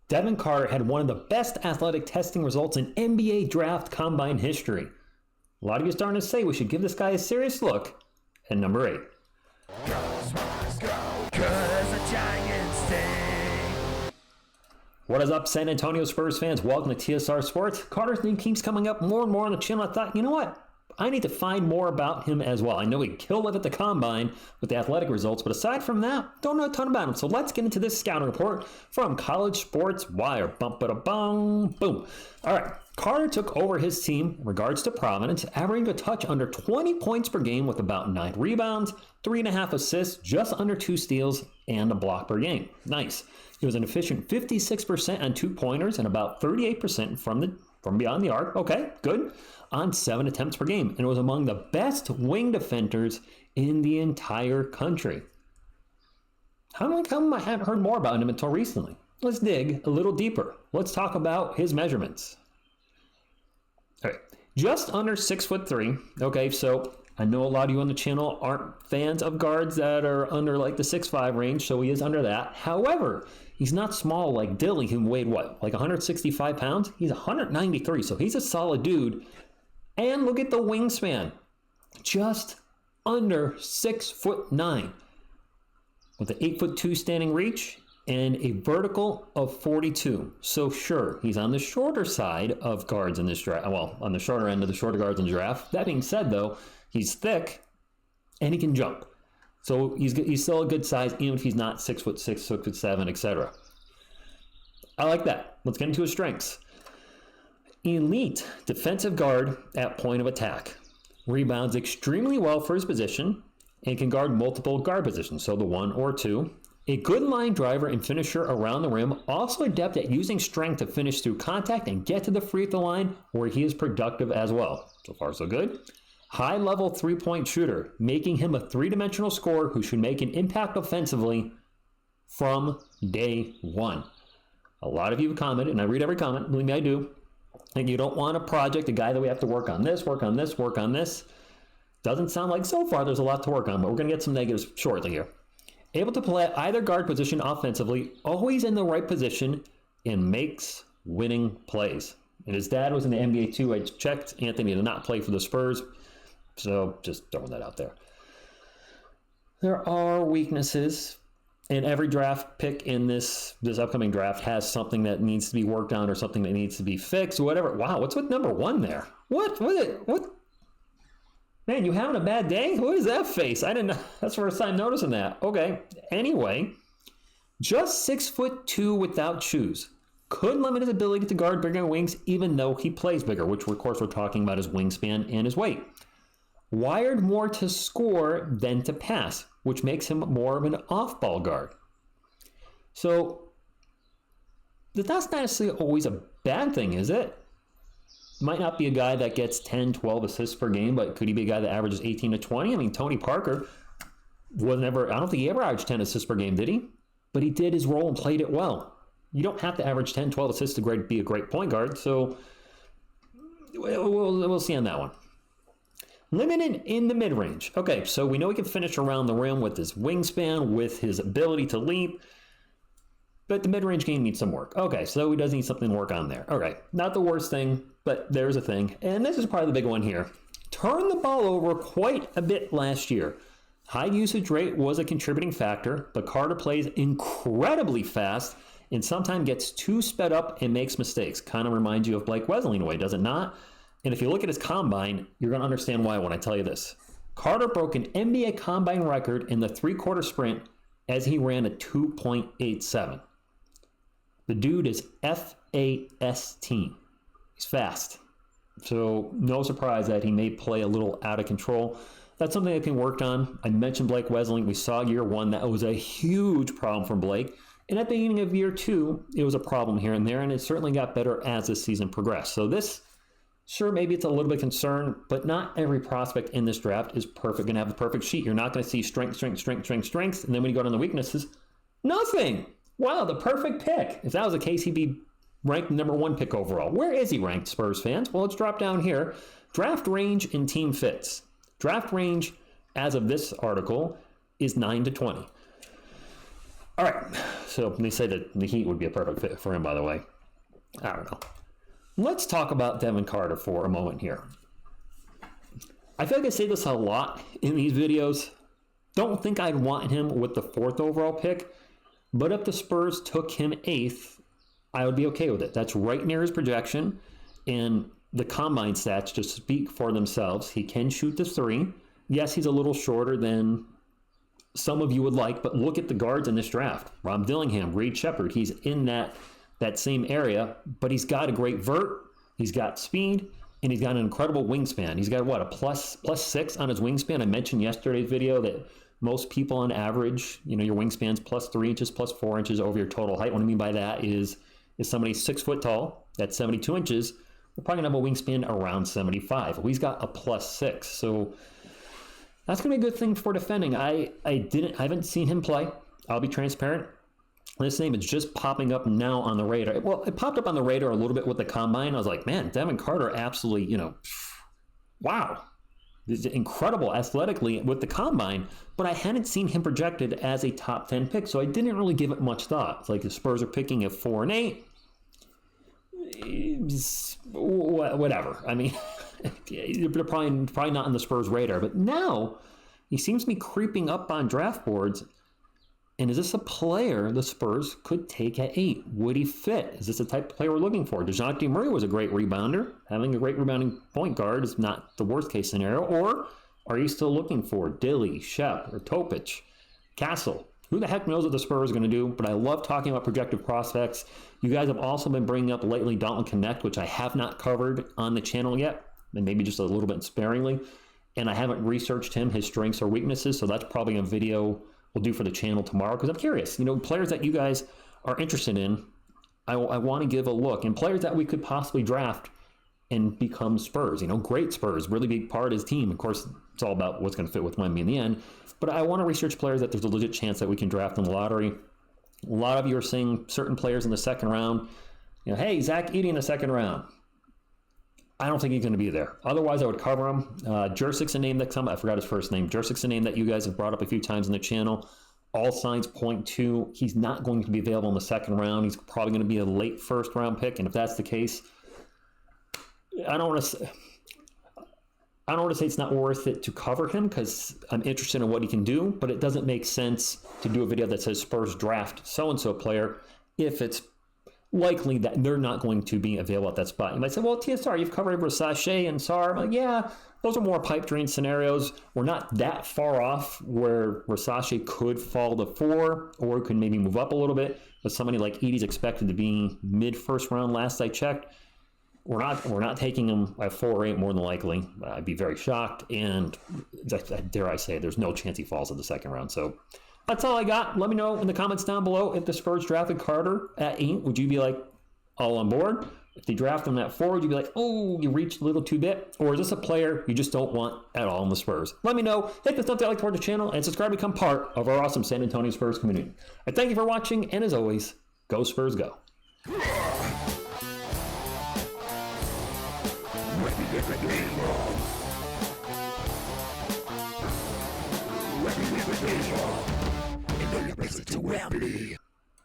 Devin Carter had one of the best athletic testing results in NBA draft combine history. A lot of you are starting to say we should give this guy a serious look at number 8. Go, Spurs, go, 'cause the Giants stink. What is up, San Antonio Spurs fans? Welcome to TSR Sports. Carter's name keeps coming up more and more on the channel. I thought, you know what? I need to find more about him as well. I know he killed it at the combine with the athletic results, but aside from that, don't know a ton about him. So let's get into this scouting report from College Sports Wire. Bum-ba-da-bum, boom. All right, Carter took over his team in regards to Providence, averaging a touch under 20 points per game with about 9 rebounds, 3.5 assists, just under 2 steals, and a block per game. Nice. He was an efficient 56% on 2-pointers and about 38% from beyond the arc. Okay, good. On 7 attempts per game. And it was among the best wing defenders in the entire country. How come I haven't heard more about him until recently? Let's dig a little deeper. Let's talk about his measurements. All right, just under 6'3". Okay, so I know a lot of you on the channel aren't fans of guards that are under like the 6'5" range, so he is under that. However, he's not small like Dilly, who weighed what, like 165 pounds? He's 193, so he's a solid dude. And look at the wingspan, just under 6'9", with an 8'2" standing reach and a vertical of 42. So sure, he's on the shorter side of guards in this draft. Well, on the shorter end of the shorter guards in the draft. That being said, though, he's thick and he can jump. So he's still a good size, even if he's not 6'6", 6'7", etc. I like that. Let's get into his strengths. Elite defensive guard at point of attack. Rebounds extremely well for his position and can guard multiple guard positions, so the 1 or 2. A good line driver and finisher around the rim, also adept at using strength to finish through contact and get to the free throw line where he is productive as well. So far, so good. High-level three-point shooter, making him a three-dimensional scorer who should make an impact offensively from day one. A lot of you have commented, and I read every comment, believe me, I do. And you don't want a project, a guy that we have to work on this, work on this, work on this. Doesn't sound like so far there's a lot to work on, but we're going to get some negatives shortly here. Able to play at either guard position offensively, always in the right position, and makes winning plays. And his dad was in the NBA too. I checked. Anthony did not play for the Spurs, so just throwing that out there. There are weaknesses. And every draft pick in this upcoming draft has something that needs to be worked on or something that needs to be fixed, whatever. Wow, what's with number 1 there? What? Man, you having a bad day? What is that face? I didn't know. That's the first time noticing that. Okay. Anyway, just 6'2" without shoes. Could limit his ability to guard bigger wings, even though he plays bigger, which of course we're talking about his wingspan and his weight. Wired more to score than to pass, which makes him more of an off-ball guard. So that's not necessarily always a bad thing, is it? Might not be a guy that gets 10, 12 assists per game, but could he be a guy that averages 18 to 20? I mean, Tony Parker I don't think he ever averaged 10 assists per game, did he? But he did his role and played it well. You don't have to average 10, 12 assists to be a great point guard, so we'll see on that one. Limited in the mid-range. Okay, so we know he can finish around the rim with his wingspan, with his ability to leap, but the mid-range game needs some work. Okay, so he does need something to work on there. Okay, not the worst thing, but there's a thing, and this is probably the big one here. Turned the ball over quite a bit last year. High usage rate was a contributing factor, but Carter plays incredibly fast and sometimes gets too sped up and makes mistakes. Kind of reminds you of Blake Wesley in a way, does it not? And if you look at his combine, you're going to understand why when I tell you this. Carter broke an NBA combine record in the three-quarter sprint as he ran a 2.87. The dude is F-A-S-T. He's fast. So no surprise that he may play a little out of control. That's something that can be worked on. I mentioned Blake Wesley. We saw year 1 that was a huge problem for Blake. And at the beginning of year 2, it was a problem here and there, and it certainly got better as the season progressed. So this, sure, maybe it's a little bit concerned, but not every prospect in this draft is perfect, going to have the perfect sheet. You're not going to see strength, and then when you go down the weaknesses, nothing. Wow, the perfect pick. If that was the case, he'd be ranked number 1 pick overall. Where is he ranked, Spurs fans? Well, let's drop down here. Draft range and team fits. Draft range, as of this article, is 9 to 20. All right. So they say that the Heat would be a perfect fit for him, by the way. I don't know. Let's talk about Devin Carter for a moment here. I feel like I say this a lot in these videos. Don't think I'd want him with the 4th overall pick, but if the Spurs took him 8th, I would be okay with it. That's right near his projection, and the combine stats just speak for themselves. He can shoot the 3. Yes, he's a little shorter than some of you would like, but look at the guards in this draft. Rob Dillingham, Reed Shepherd, he's in that same area, but he's got a great vert, he's got speed, and he's got an incredible wingspan. He's got, what, a plus 6 on his wingspan? I mentioned yesterday's video that most people on average, your wingspan's plus 3 inches, plus 4 inches over your total height. What I mean by that is somebody 6 foot tall, that's 72 inches, we're probably going to have a wingspan around 75. Well, he's got a plus 6, so that's going to be a good thing for defending. I haven't seen him play. I'll be transparent. This name is just popping up now on the radar. Well, it popped up on the radar a little bit with the combine. I was like, man, Devin Carter absolutely, wow. This is incredible athletically with the combine, but I hadn't seen him projected as a top 10 pick, so I didn't really give it much thought. It's like the Spurs are picking at 4 and 8. Whatever. I mean, they're probably not on the Spurs' radar, but now he seems to be creeping up on draft boards. And is this a player the Spurs could take at 8? Would he fit? Is this the type of player we're looking for? DeJounte Murray was a great rebounder. Having a great rebounding point guard is not the worst case scenario. Or are you still looking for Dilly, Shep, or Topic, Castle? Who the heck knows what the Spurs are going to do? But I love talking about projected prospects. You guys have also been bringing up lately Dalton Connect, which I have not covered on the channel yet, and maybe just a little bit sparingly. And I haven't researched him, his strengths or weaknesses, so that's probably a video we'll do for the channel tomorrow, because I'm curious. Players that you guys are interested in, I want to give a look. And players that we could possibly draft and become Spurs. Great Spurs, really big part of his team. Of course, it's all about what's going to fit with Wemby in the end. But I want to research players that there's a legit chance that we can draft in the lottery. A lot of you are saying certain players in the second round. Hey, Zach Edey in the second round. I don't think he's going to be there. Otherwise, I would cover him. Jersik's a name that I forgot his first name. Jersik's a name that you guys have brought up a few times in the channel. All signs point to he's not going to be available in the second round. He's probably going to be a late first round pick. And if that's the case, I don't want to say it's not worth it to cover him, because I'm interested in what he can do, but it doesn't make sense to do a video that says Spurs draft so-and-so player if it's likely that they're not going to be available at that spot. You might say, well, TSR, you've covered Versace and Sar. I'm like, yeah, those are more pipe dream scenarios. We're not that far off where Versace could fall to 4 or could maybe move up a little bit, but somebody like Edey's expected to be mid-first round last I checked. We're not taking him at 4 or 8 more than likely. I'd be very shocked, and dare I say, there's no chance he falls in the second round. So that's all I got. Let me know in the comments down below if the Spurs drafted Carter at 8. Would you be like all on board? If they draft him at 4, would you be like, oh, you reached a little too bit? Or is this a player you just don't want at all in the Spurs? Let me know. Hit the thumbs up, like toward the channel, and subscribe to become part of our awesome San Antonio Spurs community. I thank you for watching, and as always, go Spurs, go. And then you press it to Wemby.